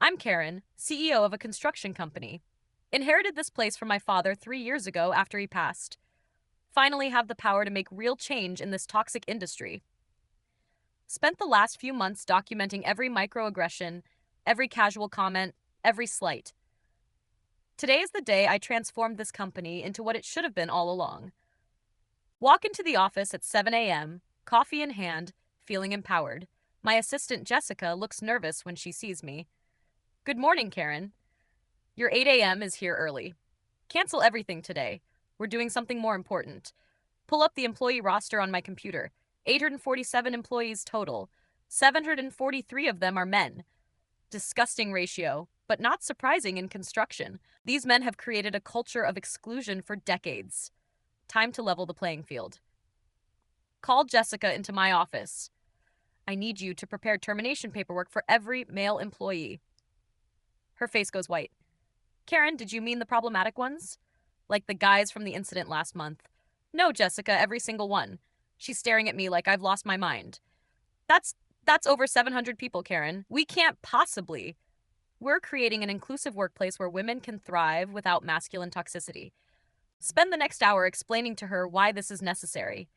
I'm Karen, CEO of a construction company. Inherited this place from my father 3 years ago after he passed. Finally have the power to make real change in this toxic industry. Spent the last few months documenting every microaggression, every casual comment, every slight. Today is the day I transformed this company into what it should have been all along. Walk into the office at 7 a.m., coffee in hand, feeling empowered. My assistant Jessica looks nervous when she sees me. Good morning, Karen. Your 8 a.m. is here early. Cancel everything today. We're doing something more important. Pull up the employee roster on my computer. 847 employees total. 743 of them are men. Disgusting ratio, but not surprising in construction. These men have created a culture of exclusion for decades. Time to level the playing field. Call Jessica into my office. I need you to prepare termination paperwork for every male employee. Her face goes white. Karen, did you mean the problematic ones? Like the guys from the incident last month? No, Jessica, every single one. She's staring at me like I've lost my mind. That's over 700 people, Karen. We can't possibly. We're creating an inclusive workplace where women can thrive without masculine toxicity. Spend the next hour explaining to her why this is necessary.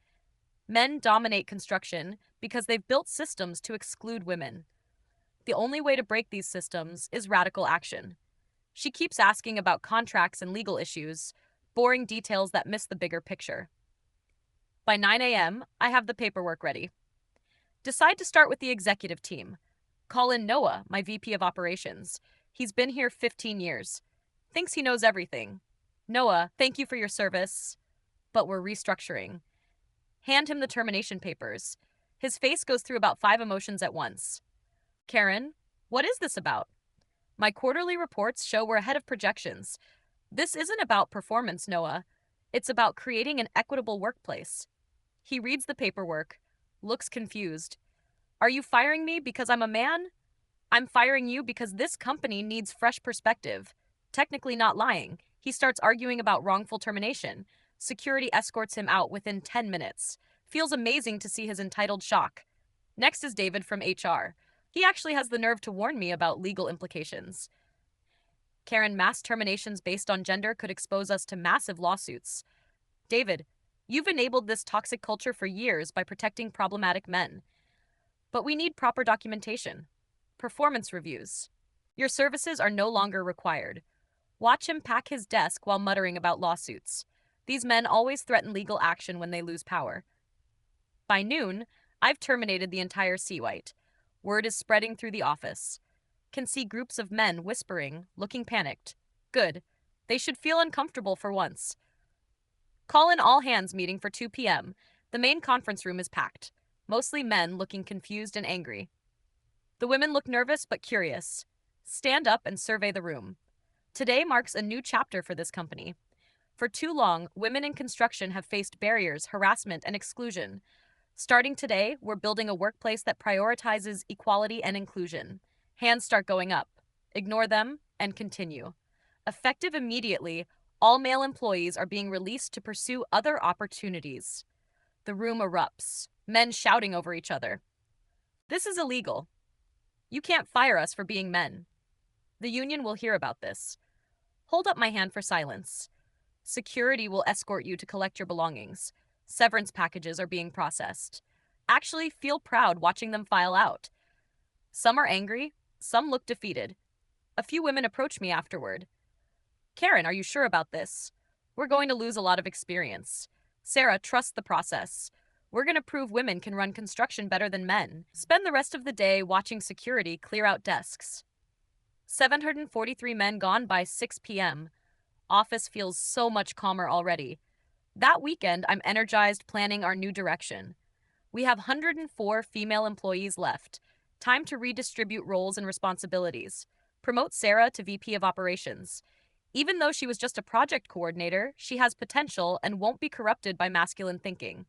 Men dominate construction because they've built systems to exclude women. The only way to break these systems is radical action. She keeps asking about contracts and legal issues, boring details that miss the bigger picture. By 9 a.m., I have the paperwork ready. Decide to start with the executive team. Call in Noah, my VP of Operations. He's been here 15 years. Thinks he knows everything. Noah, thank you for your service, but we're restructuring. Hand him the termination papers. His face goes through about 5 emotions at once. Karen, what is this about? My quarterly reports show we're ahead of projections. This isn't about performance, Noah. It's about creating an equitable workplace. He reads the paperwork, looks confused. Are you firing me because I'm a man? I'm firing you because this company needs fresh perspective. Technically not lying. He starts arguing about wrongful termination. Security escorts him out within 10 minutes. Feels amazing to see his entitled shock. Next is David from HR. He actually has the nerve to warn me about legal implications. Karen, mass terminations based on gender could expose us to massive lawsuits. David, you've enabled this toxic culture for years by protecting problematic men. But we need proper documentation. Performance reviews. Your services are no longer required. Watch him pack his desk while muttering about lawsuits. These men always threaten legal action when they lose power. By noon, I've terminated the entire C-White. Word is spreading through the office. Can see groups of men whispering, looking panicked. Good. They should feel uncomfortable for once. Call an all-hands meeting for 2 p.m. The main conference room is packed. Mostly men looking confused and angry. The women look nervous but curious. Stand up and survey the room. Today marks a new chapter for this company. For too long, women in construction have faced barriers, harassment, and exclusion. Starting today, we're building a workplace that prioritizes equality and inclusion. Hands start going up. Ignore them and continue. Effective immediately, all male employees are being released to pursue other opportunities. The room erupts, men shouting over each other. This is illegal. You can't fire us for being men. The union will hear about this. Hold up my hand for silence. Security will escort you to collect your belongings. Severance packages are being processed. Actually, feel proud watching them file out. Some are angry, some look defeated. A few women approach me afterward. Karen, are you sure about this? We're going to lose a lot of experience. Sarah, trust the process. We're going to prove women can run construction better than men. Spend the rest of the day watching security clear out desks. 743 men gone by 6 p.m. Office feels so much calmer already. That weekend, I'm energized planning our new direction. We have 104 female employees left. Time to redistribute roles and responsibilities. Promote Sarah to VP of Operations. Even though she was just a project coordinator, she has potential and won't be corrupted by masculine thinking.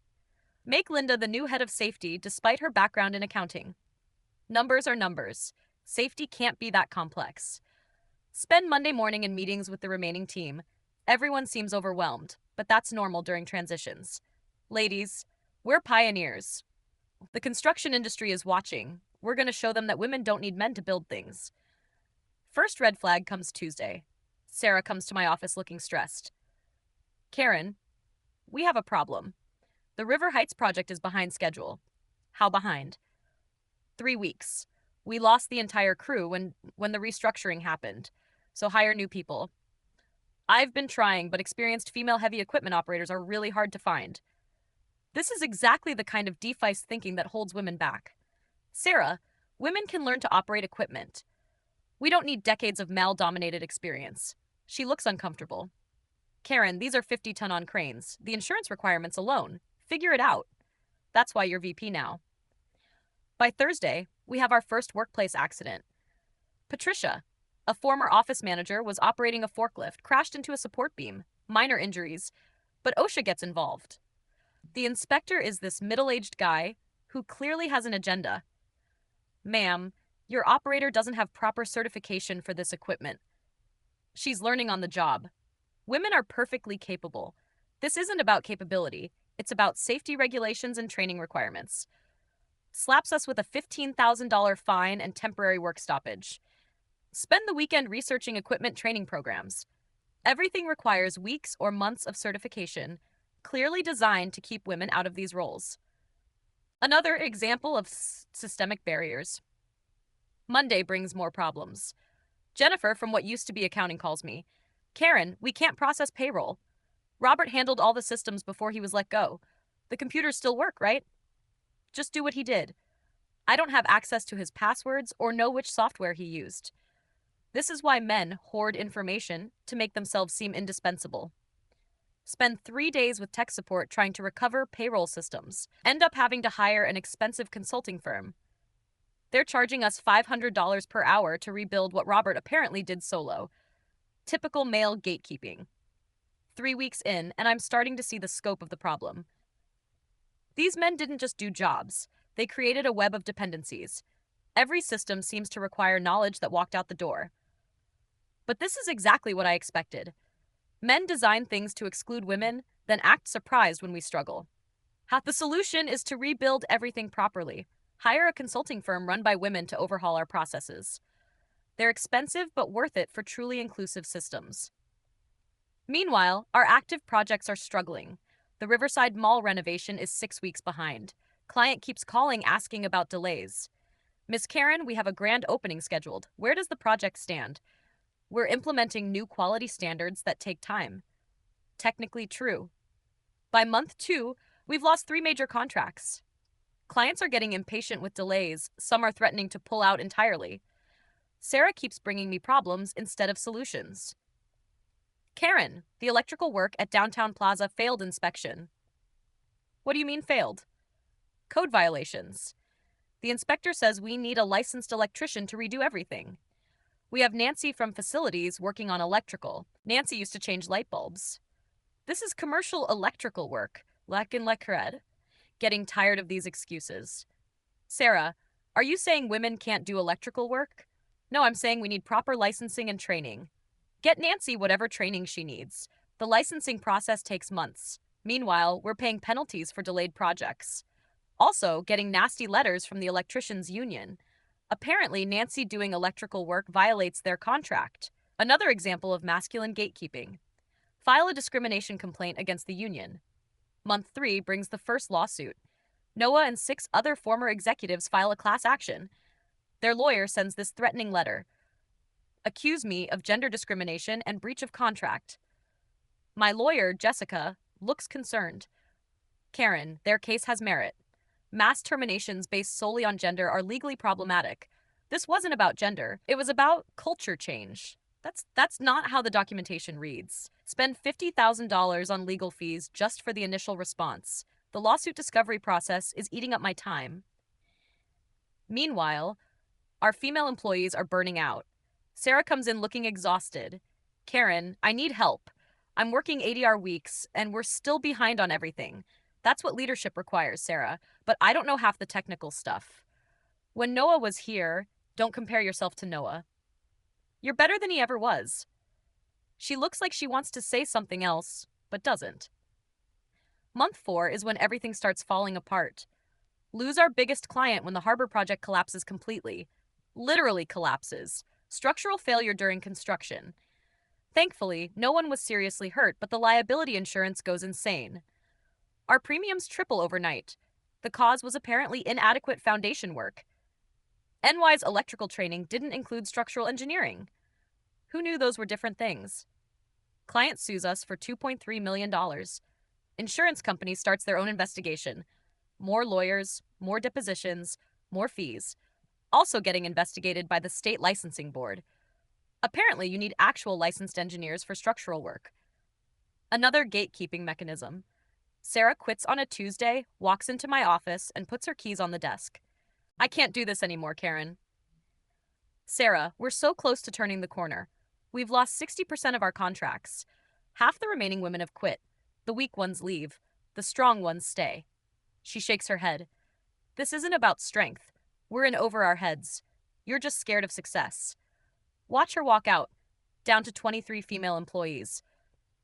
Make Linda the new head of safety despite her background in accounting. Numbers are numbers. Safety can't be that complex. Spend Monday morning in meetings with the remaining team. Everyone seems overwhelmed, but that's normal during transitions. Ladies, we're pioneers. The construction industry is watching. We're going to show them that women don't need men to build things. First red flag comes Tuesday. Sarah comes to my office looking stressed. Karen, we have a problem. The River Heights project is behind schedule. How behind? 3 weeks. We lost the entire crew when the restructuring happened, so hire new people. I've been trying, but experienced female heavy equipment operators are really hard to find. This is exactly the kind of defaced thinking that holds women back. Sarah, women can learn to operate equipment. We don't need decades of male-dominated experience. She looks uncomfortable. Karen, these are 50-ton-on cranes. The insurance requirements alone. Figure it out. That's why you're VP now. By Thursday, we have our first workplace accident. Patricia, a former office manager, was operating a forklift, crashed into a support beam. Minor injuries, but OSHA gets involved. The inspector is this middle-aged guy who clearly has an agenda. Ma'am, your operator doesn't have proper certification for this equipment. She's learning on the job. Women are perfectly capable. This isn't about capability. It's about safety regulations and training requirements. Slaps us with a $15,000 fine and temporary work stoppage. Spend the weekend researching equipment training programs. Everything requires weeks or months of certification, clearly designed to keep women out of these roles. Another example of systemic barriers. Monday brings more problems. Jennifer from what used to be accounting calls me. Karen, we can't process payroll. Robert handled all the systems before he was let go. The computers still work, right? Just do what he did. I don't have access to his passwords or know which software he used. This is why men hoard information to make themselves seem indispensable. Spend 3 days with tech support trying to recover payroll systems. End up having to hire an expensive consulting firm. They're charging us $500 per hour to rebuild what Robert apparently did solo. Typical male gatekeeping. 3 weeks in, and I'm starting to see the scope of the problem. These men didn't just do jobs. They created a web of dependencies. Every system seems to require knowledge that walked out the door. But this is exactly what I expected. Men design things to exclude women, then act surprised when we struggle. The solution is to rebuild everything properly. Hire a consulting firm run by women to overhaul our processes. They're expensive but worth it for truly inclusive systems. Meanwhile, our active projects are struggling. The Riverside Mall renovation is 6 weeks behind. Client keeps calling asking about delays. Miss Karen, we have a grand opening scheduled. Where does the project stand? We're implementing new quality standards that take time. Technically true. By month 2, we've lost 3 major contracts. Clients are getting impatient with delays. Some are threatening to pull out entirely. Sarah keeps bringing me problems instead of solutions. Karen, the electrical work at Downtown Plaza failed inspection. What do you mean failed? Code violations. The inspector says we need a licensed electrician to redo everything. We have Nancy from facilities working on electrical. Nancy used to change light bulbs. This is commercial electrical work. Lack and lecred. Getting tired of these excuses. Sarah, are you saying women can't do electrical work? No, I'm saying we need proper licensing and training. Get Nancy whatever training she needs. The licensing process takes months. Meanwhile, we're paying penalties for delayed projects. Also, getting nasty letters from the electricians' union. Apparently, Nancy doing electrical work violates their contract. Another example of masculine gatekeeping. File a discrimination complaint against the union. Month 3 brings the first lawsuit. Noah and 6 other former executives file a class action. Their lawyer sends this threatening letter. Accuse me of gender discrimination and breach of contract. My lawyer, Jessica, looks concerned. Karen, their case has merit. Mass terminations based solely on gender are legally problematic. This wasn't about gender. It was about culture change. That's not how the documentation reads. Spend $50,000 on legal fees just for the initial response. The lawsuit discovery process is eating up my time. Meanwhile, our female employees are burning out. Sarah comes in looking exhausted. Karen, I need help. I'm working 80-hour weeks, and we're still behind on everything. That's what leadership requires, Sarah, but I don't know half the technical stuff. When Noah was here, don't compare yourself to Noah. You're better than he ever was. She looks like she wants to say something else, but doesn't. Month 4 is when everything starts falling apart. Lose our biggest client when the harbor project collapses completely. Literally collapses. Structural failure during construction. Thankfully, no one was seriously hurt, but the liability insurance goes insane. Our premiums triple overnight. The cause was apparently inadequate foundation work. NY's electrical training didn't include structural engineering. Who knew those were different things? Client sues us for $2.3 million. Insurance company starts their own investigation. More lawyers, more depositions, more fees. Also getting investigated by the state licensing board. Apparently, you need actual licensed engineers for structural work. Another gatekeeping mechanism. Sarah quits on a Tuesday, walks into my office, and puts her keys on the desk. I can't do this anymore, Karen. Sarah, we're so close to turning the corner. We've lost 60% of our contracts. Half the remaining women have quit. The weak ones leave. The strong ones stay. She shakes her head. This isn't about strength. We're in over our heads. You're just scared of success. Watch her walk out, down to 23 female employees.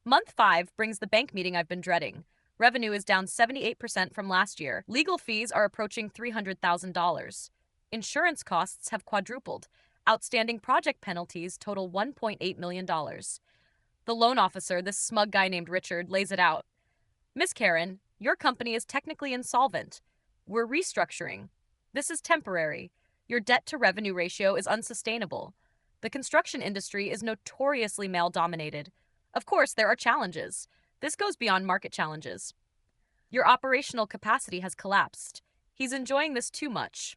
Month 5 brings the bank meeting I've been dreading. Revenue is down 78% from last year. Legal fees are approaching $300,000. Insurance costs have quadrupled. Outstanding project penalties total $1.8 million. The loan officer, this smug guy named Richard, lays it out. Miss Karen, your company is technically insolvent. We're restructuring. This is temporary. Your debt-to-revenue ratio is unsustainable. The construction industry is notoriously male-dominated. Of course, there are challenges. This goes beyond market challenges. Your operational capacity has collapsed. He's enjoying this too much.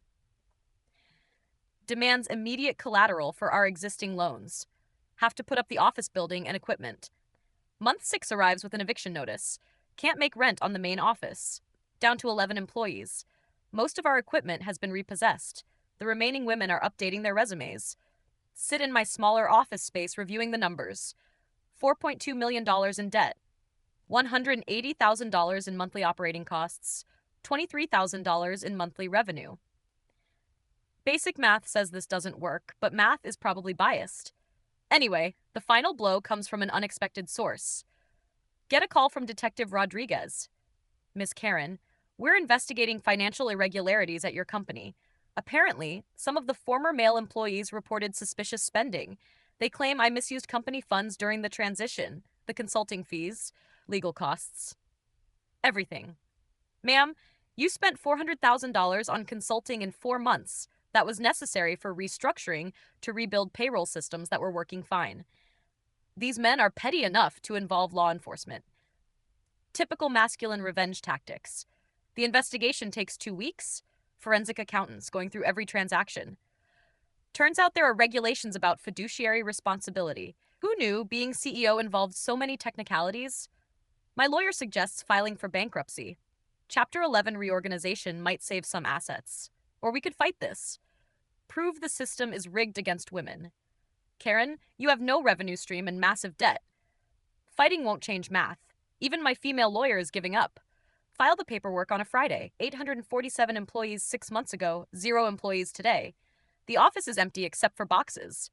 Demands immediate collateral for our existing loans. Have to put up the office building and equipment. Month 6 arrives with an eviction notice. Can't make rent on the main office. Down to 11 employees. Most of our equipment has been repossessed. The remaining women are updating their resumes. Sit in my smaller office space reviewing the numbers. $4.2 million in debt. $180,000 in monthly operating costs. $23,000 in monthly revenue. Basic math says this doesn't work, but math is probably biased. Anyway, the final blow comes from an unexpected source. Get a call from Detective Rodriguez. Miss Karen, we're investigating financial irregularities at your company. Apparently, some of the former male employees reported suspicious spending. They claim I misused company funds during the transition, the consulting fees, legal costs, everything. Ma'am, you spent $400,000 on consulting in 4 months. That was necessary for restructuring to rebuild payroll systems that were working fine. These men are petty enough to involve law enforcement. Typical masculine revenge tactics. The investigation takes 2 weeks. Forensic accountants going through every transaction. Turns out there are regulations about fiduciary responsibility. Who knew being CEO involved so many technicalities? My lawyer suggests filing for bankruptcy. Chapter 11 reorganization might save some assets. Or we could fight this. Prove the system is rigged against women. Karen, you have no revenue stream and massive debt. Fighting won't change math. Even my female lawyer is giving up. File the paperwork on a Friday. 847 employees 6 months ago, 0 employees today. The office is empty except for boxes.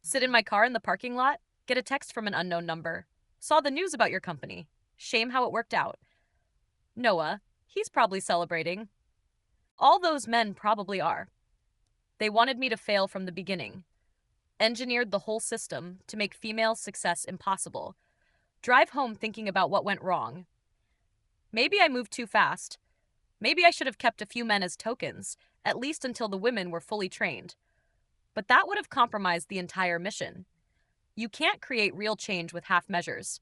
Sit in my car in the parking lot, get a text from an unknown number. Saw the news about your company. Shame how it worked out. Noah, he's probably celebrating. All those men probably are. They wanted me to fail from the beginning. Engineered the whole system to make female success impossible. Drive home thinking about what went wrong. Maybe I moved too fast. Maybe I should have kept a few men as tokens, at least until the women were fully trained. But that would have compromised the entire mission. You can't create real change with half measures.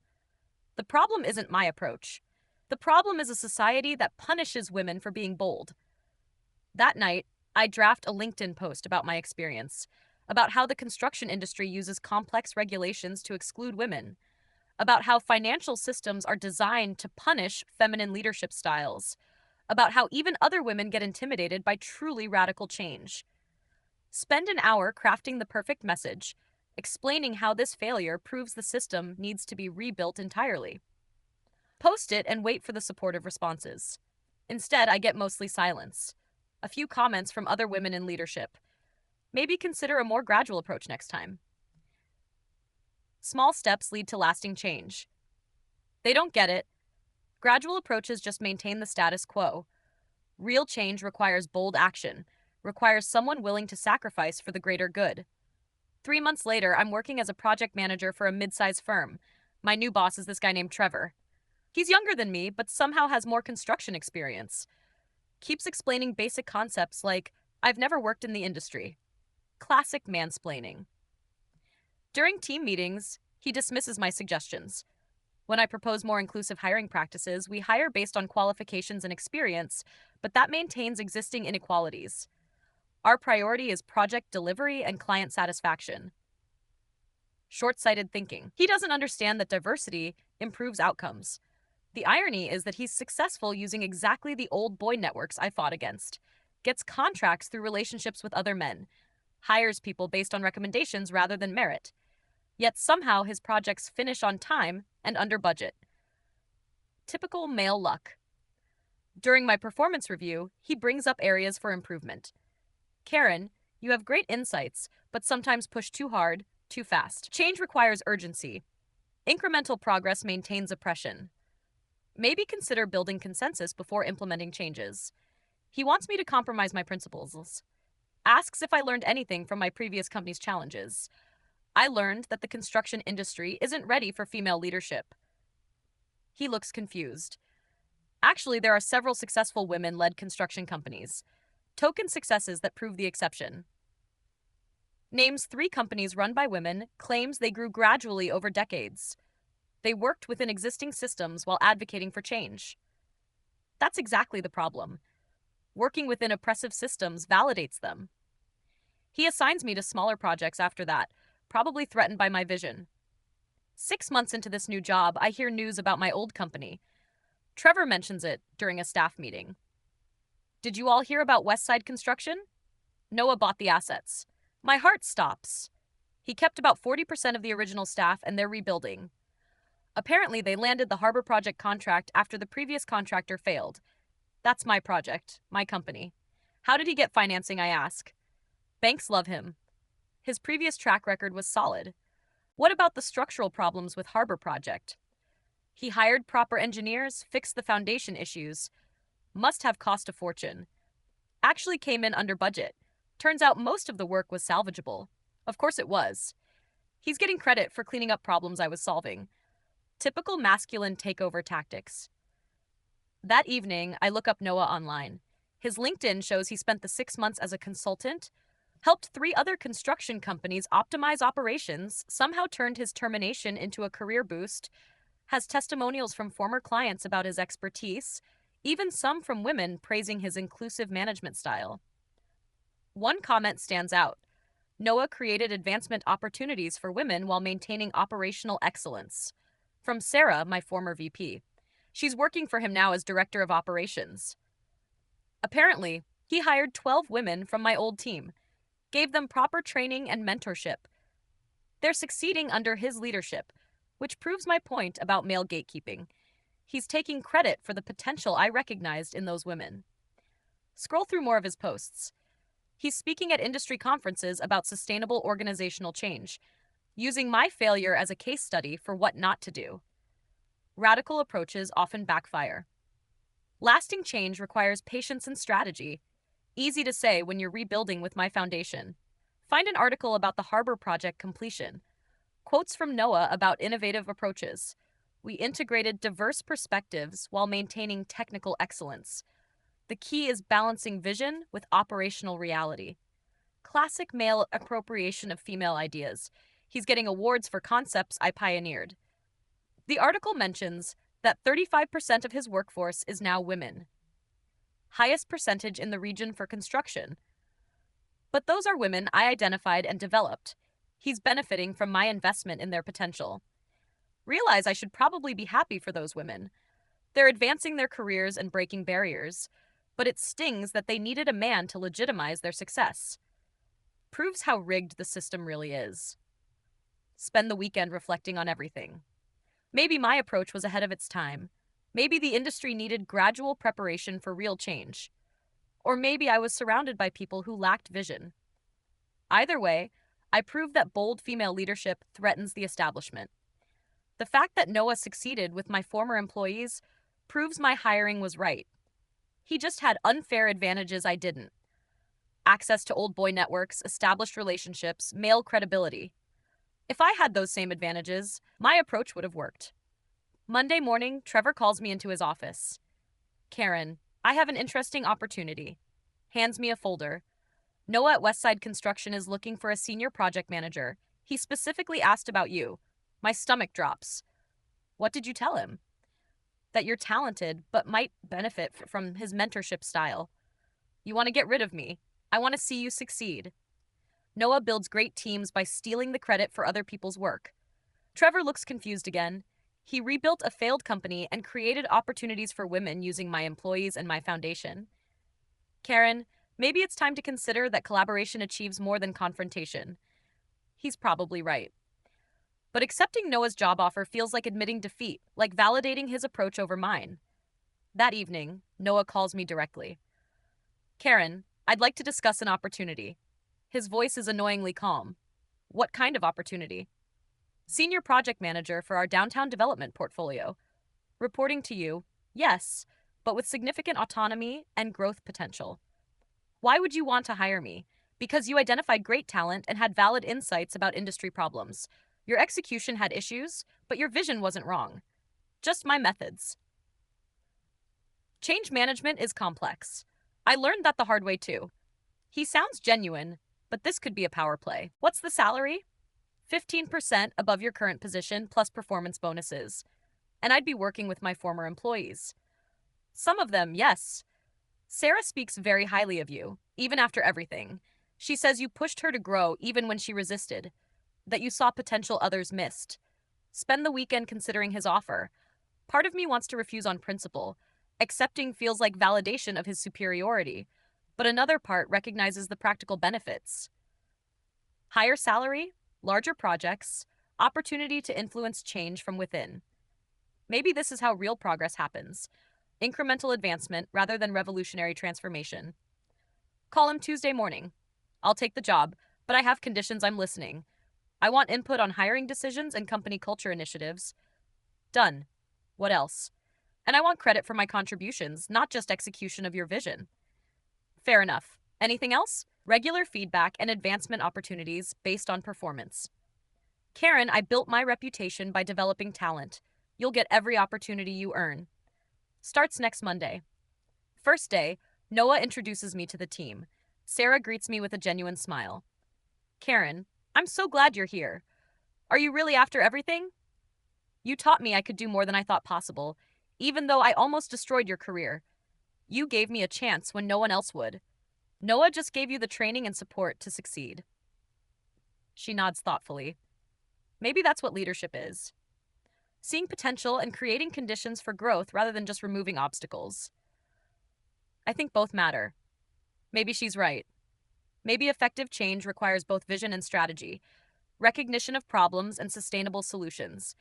The problem isn't my approach. The problem is a society that punishes women for being bold. That night, I draft a LinkedIn post about my experience, about how the construction industry uses complex regulations to exclude women, about how financial systems are designed to punish feminine leadership styles, about how even other women get intimidated by truly radical change. Spend an hour crafting the perfect message, explaining how this failure proves the system needs to be rebuilt entirely. Post it and wait for the supportive responses. Instead, I get mostly silence. A few comments from other women in leadership. Maybe consider a more gradual approach next time. Small steps lead to lasting change. They don't get it. Gradual approaches just maintain the status quo. Real change requires bold action, requires someone willing to sacrifice for the greater good. 3 months later, I'm working as a project manager for a mid-sized firm. My new boss is this guy named Trevor. He's younger than me, but somehow has more construction experience. Keeps explaining basic concepts like, I've never worked in the industry. Classic mansplaining. During team meetings, he dismisses my suggestions. When I propose more inclusive hiring practices, we hire based on qualifications and experience, but that maintains existing inequalities. Our priority is project delivery and client satisfaction. Short-sighted thinking. He doesn't understand that diversity improves outcomes. The irony is that he's successful using exactly the old boy networks I fought against. Gets contracts through relationships with other men. Hires people based on recommendations rather than merit. Yet somehow his projects finish on time and under budget. Typical male luck. During my performance review, he brings up areas for improvement. Karen, you have great insights, but sometimes push too hard, too fast. Change requires urgency. Incremental progress maintains oppression. Maybe consider building consensus before implementing changes. He wants me to compromise my principles. Asks if I learned anything from my previous company's challenges. I learned that the construction industry isn't ready for female leadership. He looks confused. Actually, there are several successful women-led construction companies. Token successes that prove the exception. Names 3 companies run by women, claims they grew gradually over decades. They worked within existing systems while advocating for change. That's exactly the problem. Working within oppressive systems validates them. He assigns me to smaller projects after that, probably threatened by my vision. 6 months into this new job, I hear news about my old company. Trevor mentions it during a staff meeting. Did you all hear about Westside Construction? Noah bought the assets. My heart stops. He kept about 40% of the original staff and they're rebuilding. Apparently, they landed the harbor project contract after the previous contractor failed. That's my project, my company. How did he get financing, I ask? Banks love him. His previous track record was solid. What about the structural problems with harbor project? He hired proper engineers, fixed the foundation issues. Must have cost a fortune. Actually came in under budget. Turns out most of the work was salvageable. Of course it was. He's getting credit for cleaning up problems I was solving. Typical masculine takeover tactics. That evening, I look up Noah online. His LinkedIn shows he spent the 6 months as a consultant, helped 3 other construction companies optimize operations, somehow turned his termination into a career boost, has testimonials from former clients about his expertise, even some from women praising his inclusive management style. One comment stands out. Noah created advancement opportunities for women while maintaining operational excellence. From Sarah, my former VP. She's working for him now as Director of Operations. Apparently, he hired 12 women from my old team, gave them proper training and mentorship. They're succeeding under his leadership, which proves my point about male gatekeeping. He's taking credit for the potential I recognized in those women. Scroll through more of his posts. He's speaking at industry conferences about sustainable organizational change, using my failure as a case study for what not to do. Radical approaches often backfire. Lasting change requires patience and strategy. Easy to say when you're rebuilding with my foundation. Find an article about the harbor project completion. Quotes from Noah about innovative approaches. We integrated diverse perspectives while maintaining technical excellence. The key is balancing vision with operational reality. Classic male appropriation of female ideas. He's getting awards for concepts I pioneered. The article mentions that 35% of his workforce is now women. Highest percentage in the region for construction. But those are women I identified and developed. He's benefiting from my investment in their potential. Realize I should probably be happy for those women. They're advancing their careers and breaking barriers, but it stings that they needed a man to legitimize their success. Proves how rigged the system really is. Spend the weekend reflecting on everything. Maybe my approach was ahead of its time. Maybe the industry needed gradual preparation for real change. Or maybe I was surrounded by people who lacked vision. Either way, I proved that bold female leadership threatens the establishment. The fact that Noah succeeded with my former employees proves my hiring was right. He just had unfair advantages I didn't. access to old boy networks, established relationships, male credibility. If I had those same advantages, my approach would have worked. Monday morning, Trevor calls me into his office. Karen, I have an interesting opportunity. Hands me a folder. Noah at Westside Construction is looking for a senior project manager. He specifically asked about you. My stomach drops. What did you tell him? That you're talented, but might benefit from his mentorship style. You want to get rid of me. I want to see you succeed. Noah builds great teams by stealing the credit for other people's work. Trevor looks confused again. He rebuilt a failed company and created opportunities for women using my employees and my foundation. Karen, maybe it's time to consider that collaboration achieves more than confrontation. He's probably right. But accepting Noah's job offer feels like admitting defeat, like validating his approach over mine. That evening, Noah calls me directly. Karen, I'd like to discuss an opportunity. His voice is annoyingly calm. What kind of opportunity? Senior project manager for our downtown development portfolio. Reporting to you, yes, but with significant autonomy and growth potential. Why would you want to hire me? Because you identified great talent and had valid insights about industry problems. Your execution had issues, but your vision wasn't wrong. Just my methods. Change management is complex. I learned that the hard way too. He sounds genuine, but this could be a power play. What's the salary? 15% above your current position plus performance bonuses. And I'd be working with my former employees. Some of them, yes. Sarah speaks very highly of you, even after everything. She says you pushed her to grow even when she resisted, that you saw potential others missed. Spend the weekend considering his offer. Part of me wants to refuse on principle. Accepting feels like validation of his superiority, but another part recognizes the practical benefits. Higher salary, larger projects, opportunity to influence change from within. Maybe this is how real progress happens. Incremental advancement rather than revolutionary transformation. Call him Tuesday morning. I'll take the job, but I have conditions. I'm listening. I want input on hiring decisions and company culture initiatives. Done. What else? And I want credit for my contributions, not just execution of your vision. Fair enough. Anything else? Regular feedback and advancement opportunities based on performance. Karen, I built my reputation by developing talent. You'll get every opportunity you earn. Starts next Monday. First day, Noah introduces me to the team. Sarah greets me with a genuine smile. Karen, I'm so glad you're here. Are you really after everything? You taught me I could do more than I thought possible, even though I almost destroyed your career. You gave me a chance when no one else would. Noah just gave you the training and support to succeed. She nods thoughtfully. Maybe that's what leadership is. Seeing potential and creating conditions for growth rather than just removing obstacles. I think both matter. Maybe she's right. Maybe effective change requires both vision and strategy, recognition of problems and sustainable solutions.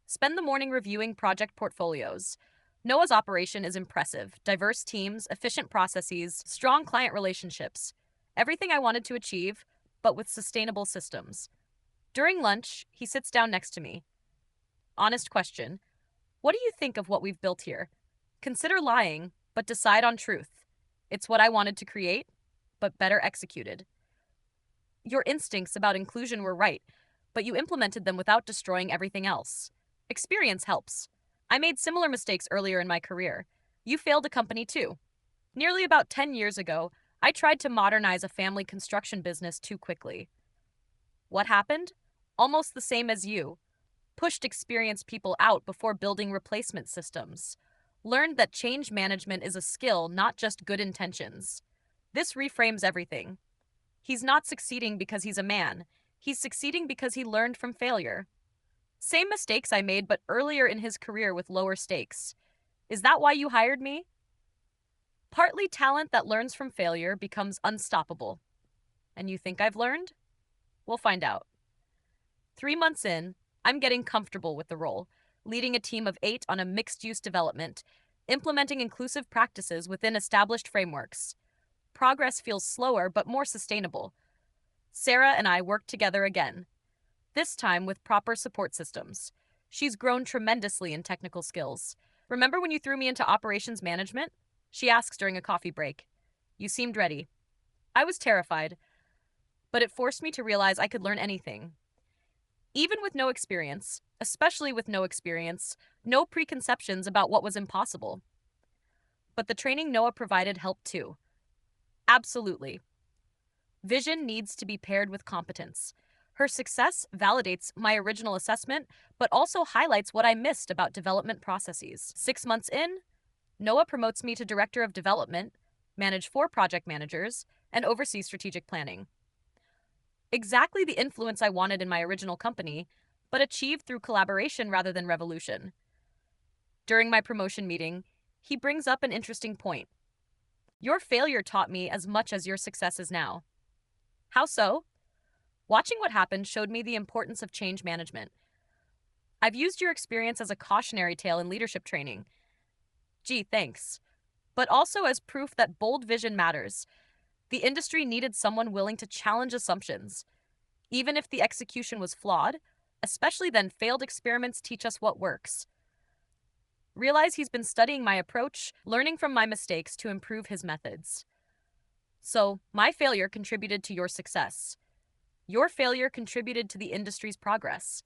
Spend the morning reviewing project portfolios. Noah's operation is impressive. Diverse teams, efficient processes, strong client relationships. Everything I wanted to achieve, but with sustainable systems. During lunch, he sits down next to me. Honest question. What do you think of what we've built here? Consider lying, but decide on truth. It's what I wanted to create, but better executed. Your instincts about inclusion were right, but you implemented them without destroying everything else. Experience helps. I made similar mistakes earlier in my career. You failed a company too. Nearly about 10 years ago, I tried to modernize a family construction business too quickly. What happened? Almost the same as you. Pushed experienced people out before building replacement systems. Learned that change management is a skill, not just good intentions. This reframes everything. He's not succeeding because he's a man. He's succeeding because he learned from failure. Same mistakes I made, but earlier in his career with lower stakes. Is that why you hired me? Partly talent that learns from failure becomes unstoppable. And you think I've learned? We'll find out. 3 months in, I'm getting comfortable with the role, leading a team of 8 on a mixed-use development, implementing inclusive practices within established frameworks. Progress feels slower but more sustainable. Sarah and I work together again, this time with proper support systems. She's grown tremendously in technical skills. Remember when you threw me into operations management? She asks during a coffee break. You seemed ready. I was terrified, but it forced me to realize I could learn anything. Even with no experience, especially with no experience, no preconceptions about what was impossible. But the training Noah provided helped too. Absolutely. Vision needs to be paired with competence. Her success validates my original assessment, but also highlights what I missed about development processes. 6 months in, Noah promotes me to Director of Development, manage 4 project managers, and oversee strategic planning. Exactly the influence I wanted in my original company, but achieved through collaboration rather than revolution. During my promotion meeting, he brings up an interesting point. Your failure taught me as much as your success is now. How so? Watching what happened showed me the importance of change management. I've used your experience as a cautionary tale in leadership training. Gee, thanks. But also as proof that bold vision matters. The industry needed someone willing to challenge assumptions. Even if the execution was flawed, especially then failed experiments teach us what works. Realize he's been studying my approach, learning from my mistakes to improve his methods. So, my failure contributed to your success. Your failure contributed to the industry's progress.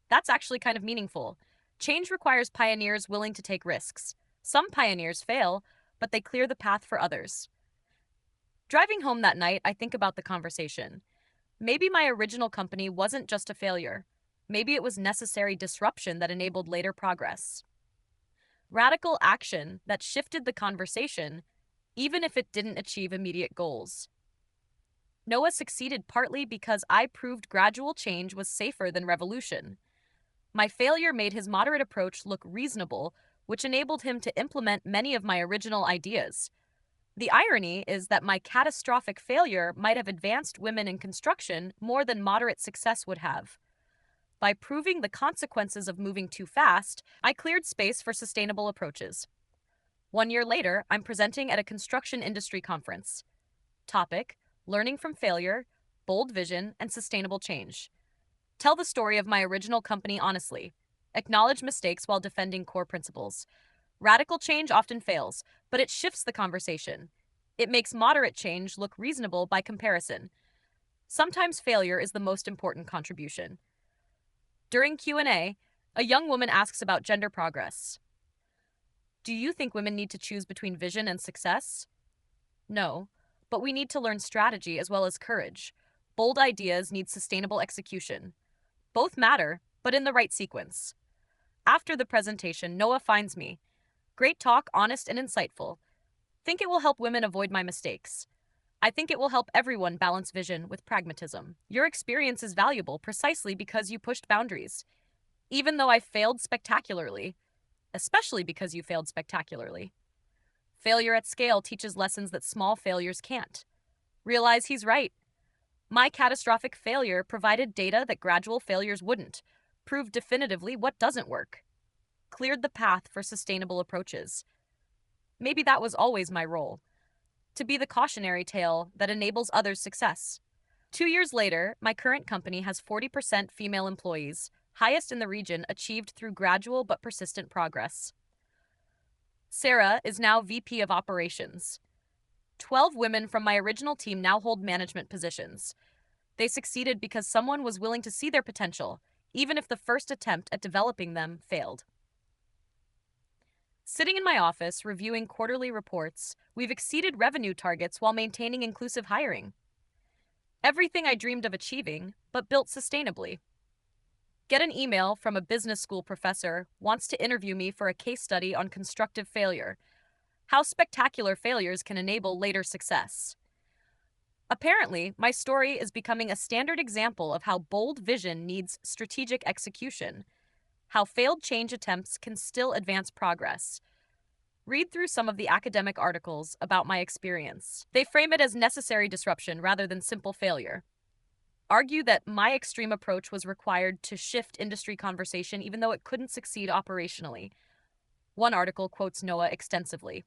That's actually kind of meaningful. Change requires pioneers willing to take risks. Some pioneers fail, but they clear the path for others. Driving home that night, I think about the conversation. Maybe my original company wasn't just a failure. Maybe it was necessary disruption that enabled later progress. Radical action that shifted the conversation, even if it didn't achieve immediate goals. Noah succeeded partly because I proved gradual change was safer than revolution. My failure made his moderate approach look reasonable, which enabled him to implement many of my original ideas. The irony is that my catastrophic failure might have advanced women in construction more than moderate success would have. By proving the consequences of moving too fast, I cleared space for sustainable approaches. 1 year later, I'm presenting at a construction industry conference. Topic: Learning from failure, bold vision, and sustainable change. Tell the story of my original company honestly. Acknowledge mistakes while defending core principles. Radical change often fails, but it shifts the conversation. It makes moderate change look reasonable by comparison. Sometimes failure is the most important contribution. During Q&A, a young woman asks about gender progress. Do you think women need to choose between vision and success? No, but we need to learn strategy as well as courage. Bold ideas need sustainable execution. Both matter, but in the right sequence. After the presentation, Noah finds me. Great talk, honest and insightful. Think it will help women avoid my mistakes. I think it will help everyone balance vision with pragmatism. Your experience is valuable precisely because you pushed boundaries. Even though I failed spectacularly, especially because you failed spectacularly. Failure at scale teaches lessons that small failures can't. Realize he's right. My catastrophic failure provided data that gradual failures wouldn't, proved definitively what doesn't work, cleared the path for sustainable approaches. Maybe that was always my role, to be the cautionary tale that enables others' success. 2 years later, my current company has 40% female employees, highest in the region, achieved through gradual but persistent progress. Sarah is now VP of Operations. 12 women from my original team now hold management positions. They succeeded because someone was willing to see their potential, even if the first attempt at developing them failed. Sitting in my office, reviewing quarterly reports, we've exceeded revenue targets while maintaining inclusive hiring. Everything I dreamed of achieving, but built sustainably. Get an email from a business school professor wants to interview me for a case study on constructive failure, how spectacular failures can enable later success. Apparently, my story is becoming a standard example of how bold vision needs strategic execution, how failed change attempts can still advance progress. Read through some of the academic articles about my experience. They frame it as necessary disruption rather than simple failure. Argue that my extreme approach was required to shift industry conversation even though it couldn't succeed operationally. One article quotes Noah extensively.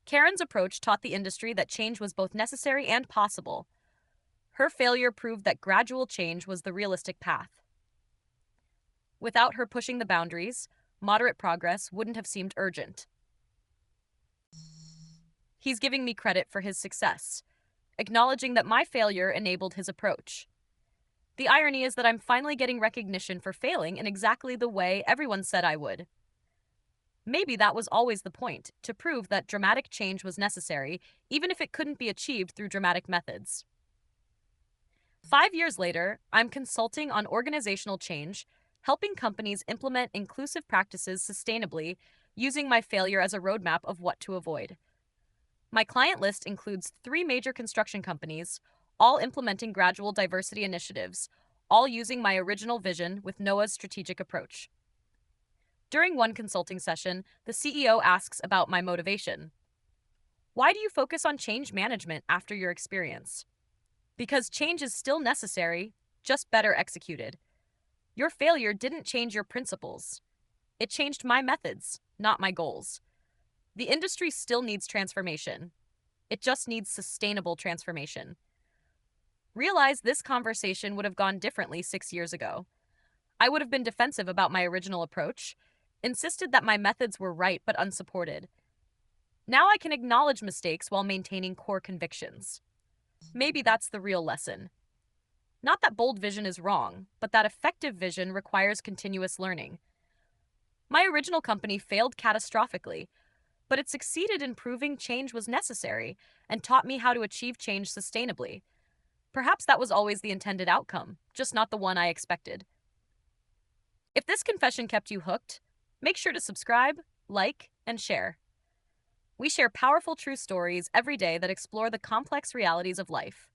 Karen's approach taught the industry that change was both necessary and possible. Her failure proved that gradual change was the realistic path. Without her pushing the boundaries, moderate progress wouldn't have seemed urgent. He's giving me credit for his success. acknowledging that my failure enabled his approach. The irony is that I'm finally getting recognition for failing in exactly the way everyone said I would. Maybe that was always the point, to prove that dramatic change was necessary, even if it couldn't be achieved through dramatic methods. 5 years later, I'm consulting on organizational change, helping companies implement inclusive practices sustainably, using my failure as a roadmap of what to avoid. My client list includes 3 major construction companies, all implementing gradual diversity initiatives, all using my original vision with Noah's strategic approach. During one consulting session, the CEO asks about my motivation. Why do you focus on change management after your experience? Because change is still necessary, just better executed. Your failure didn't change your principles. It changed my methods, not my goals. The industry still needs transformation. It just needs sustainable transformation. Realize this conversation would have gone differently 6 years ago. I would have been defensive about my original approach, insisted that my methods were right but unsupported. Now I can acknowledge mistakes while maintaining core convictions. Maybe that's the real lesson. Not that bold vision is wrong, but that effective vision requires continuous learning. My original company failed catastrophically, but it succeeded in proving change was necessary and taught me how to achieve change sustainably. Perhaps that was always the intended outcome, just not the one I expected. If this confession kept you hooked, make sure to subscribe, like, and share. We share powerful true stories every day that explore the complex realities of life.